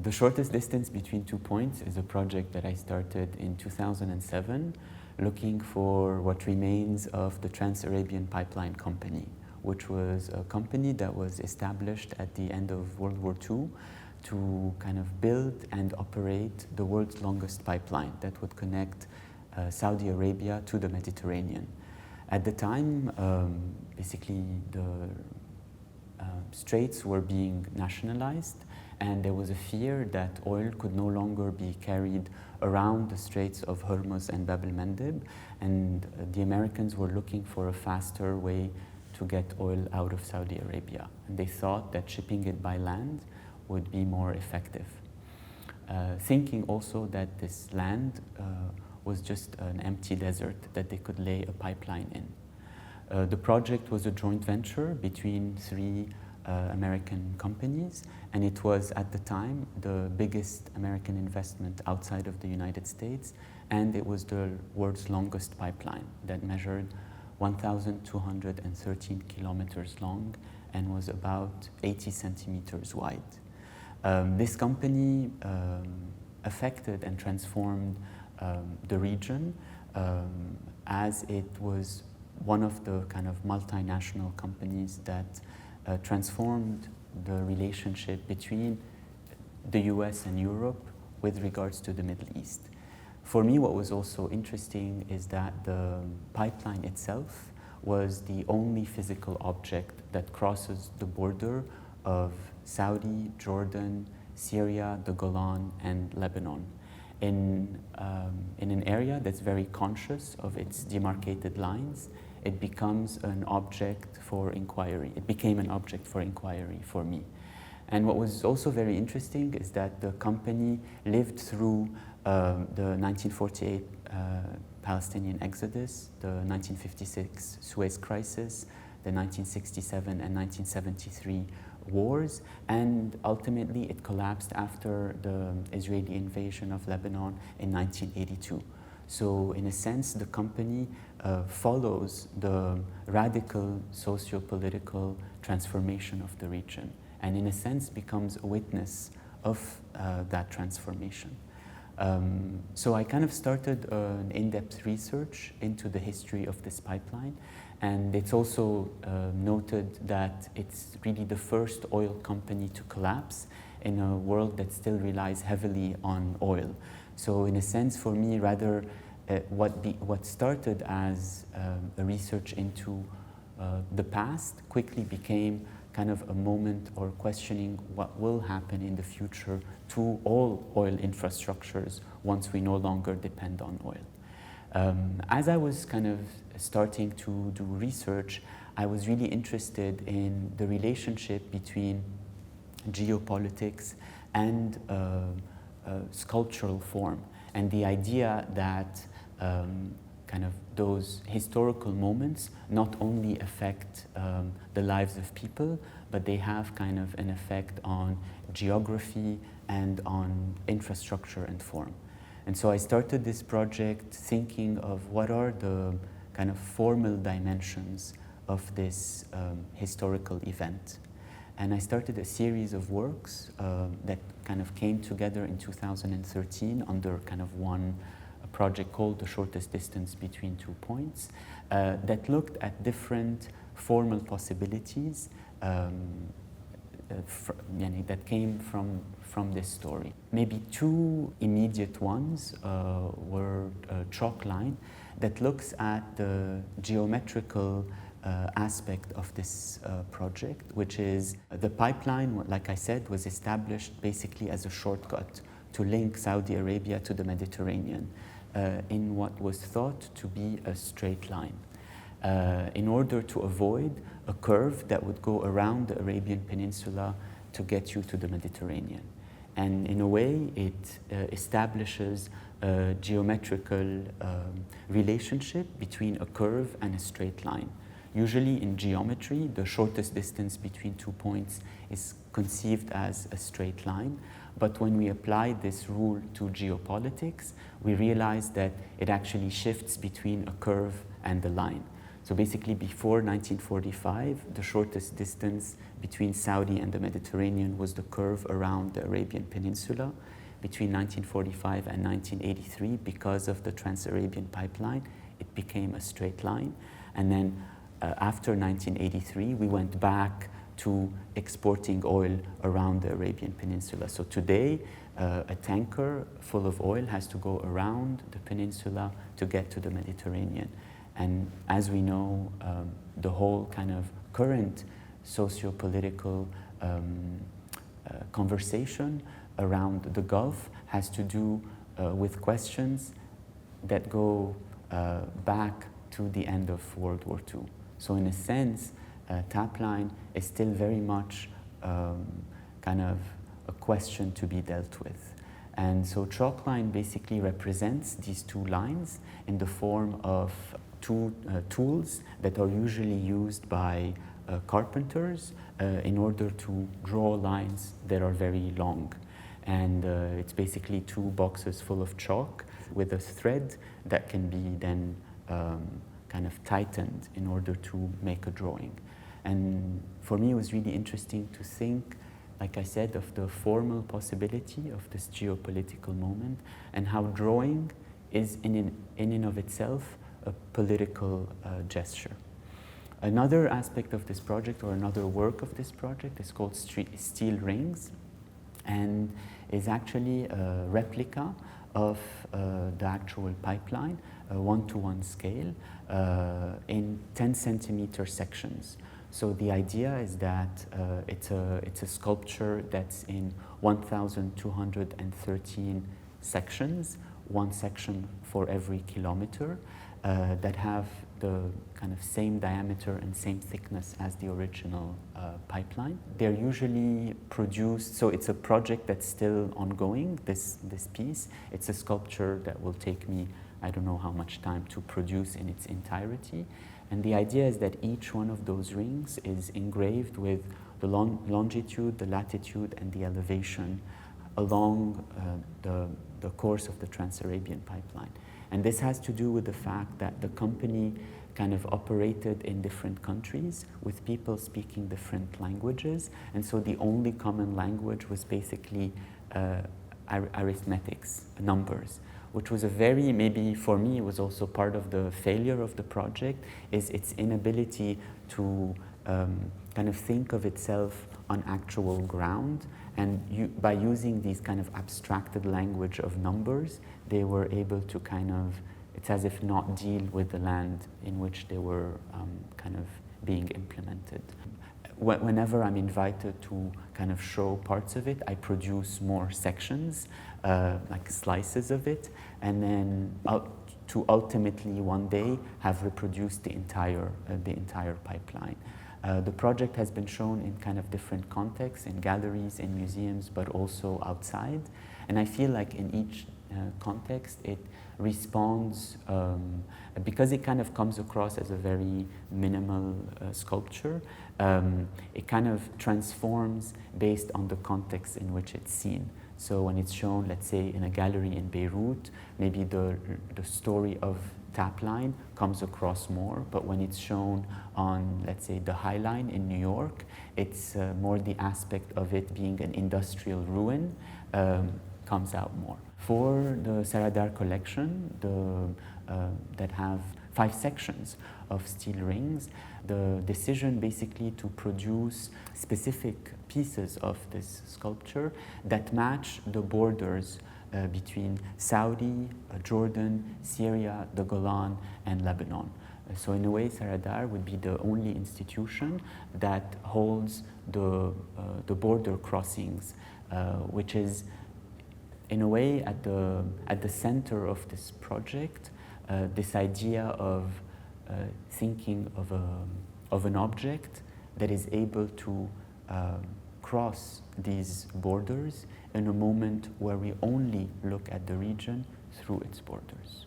The shortest distance between 2 points is a project that I started in 2007, looking for what remains of the Trans-Arabian Pipeline Company, which was a company that was established at the end of World War II to kind of build and operate the world's longest pipeline that would connect Saudi Arabia to the Mediterranean. At the time, basically the straits were being nationalized, and there was a fear that oil could no longer be carried around the Straits of Hormuz and Bab el-Mandeb, and the Americans were looking for a faster way to get oil out of Saudi Arabia. And they thought that shipping it by land would be more effective. Thinking also that this land was just an empty desert that they could lay a pipeline in. The project was a joint venture between three American companies, and it was at the time the biggest American investment outside of the United States, and it was the world's longest pipeline that measured 1,213 kilometers long and was about 80 centimeters wide. This company affected and transformed the region as it was one of the kind of multinational companies that transformed the relationship between the US and Europe with regards to the Middle East. For me, what was also interesting is that the pipeline itself was the only physical object that crosses the border of Saudi, Jordan, Syria, the Golan, and Lebanon in an area that's very conscious of its demarcated lines. It becomes an object for inquiry. It became an object for inquiry for me. And what was also very interesting is that the company lived through the 1948 Palestinian exodus, the 1956 Suez crisis, the 1967 and 1973 wars, and ultimately it collapsed after the Israeli invasion of Lebanon in 1982. So in a sense, the company follows the radical socio-political transformation of the region, and in a sense becomes a witness of that transformation. So I kind of started an in-depth research into the history of this pipeline, and it's also noted that it's really the first oil company to collapse in a world that still relies heavily on oil. So in a sense, for me, rather what started as a research into the past quickly became kind of a moment or questioning what will happen in the future to all oil infrastructures once we no longer depend on oil. As I was kind of starting to do research, I was really interested in the relationship between geopolitics and sculptural form, and the idea that kind of those historical moments not only affect the lives of people, but they have kind of an effect on geography and on infrastructure and form. And so I started this project thinking of what are the kind of formal dimensions of this historical event. And I started a series of works that kind of came together in 2013 under kind of a project called The Shortest Distance Between 2 Points that looked at different formal possibilities that came from this story. Maybe two immediate ones were a chalk line that looks at the geometrical aspect of this project, which is the pipeline, like I said, was established basically as a shortcut to link Saudi Arabia to the Mediterranean in what was thought to be a straight line, in order to avoid a curve that would go around the Arabian Peninsula to get you to the Mediterranean. And in a way, it establishes a geometrical relationship between a curve and a straight line. Usually in geometry, the shortest distance between 2 points is conceived as a straight line. But when we apply this rule to geopolitics, we realize that it actually shifts between a curve and a line. So basically before 1945, the shortest distance between Saudi and the Mediterranean was the curve around the Arabian Peninsula. Between 1945 and 1983, because of the Trans-Arabian pipeline, it became a straight line. And then after 1983, we went back to exporting oil around the Arabian Peninsula. So today, a tanker full of oil has to go around the peninsula to get to the Mediterranean. And as we know, the whole kind of current socio-political conversation around the Gulf has to do with questions that go back to the end of World War II. So in a sense, Tapline is still very much kind of a question to be dealt with. And so chalk line basically represents these two lines in the form of two tools that are usually used by carpenters in order to draw lines that are very long. And it's basically two boxes full of chalk with a thread that can be then kind of tightened in order to make a drawing. And for me, it was really interesting to think, like I said, of the formal possibility of this geopolitical moment and how drawing is in and of itself a political gesture. Another aspect of this project, or another work of this project, is called Steel Rings, and is actually a replica of the actual pipeline, a 1-to-1 scale, in 10-centimeter sections. So the idea is that it's a sculpture that's in 1,213 sections, one section for every kilometer, that have the kind of same diameter and same thickness as the original pipeline. They're usually produced, so it's a project that's still ongoing, this piece. It's a sculpture that will take me, I don't know how much time to produce in its entirety. And the idea is that each one of those rings is engraved with the longitude, the latitude, and the elevation along the course of the Trans-Arabian pipeline. And this has to do with the fact that the company kind of operated in different countries with people speaking different languages. And so the only common language was basically arithmetics, numbers, which was a very, maybe for me, it was also part of the failure of the project, is its inability to kind of think of itself on actual ground. And by using these kind of abstracted language of numbers, they were able to kind of, it's as if not deal with the land in which they were kind of being implemented. Whenever I'm invited to kind of show parts of it, I produce more sections, like slices of it, and then to ultimately one day have reproduced the entire pipeline. The project has been shown in kind of different contexts, in galleries, in museums, but also outside. And I feel like in each context, it responds, because it kind of comes across as a very minimal sculpture, it kind of transforms based on the context in which it's seen. So when it's shown, let's say, in a gallery in Beirut, maybe the story of Tapline comes across more, but when it's shown on, let's say, the High Line in New York, it's more the aspect of it being an industrial ruin comes out more. For the Saradar collection, that have 5 sections of steel rings, the decision basically to produce specific pieces of this sculpture that match the borders between Saudi, Jordan, Syria, the Golan, and Lebanon. So in a way, Saradar would be the only institution that holds the border crossings, which is in a way at the center of this project, this idea of thinking of an object that is able to cross these borders in a moment where we only look at the region through its borders.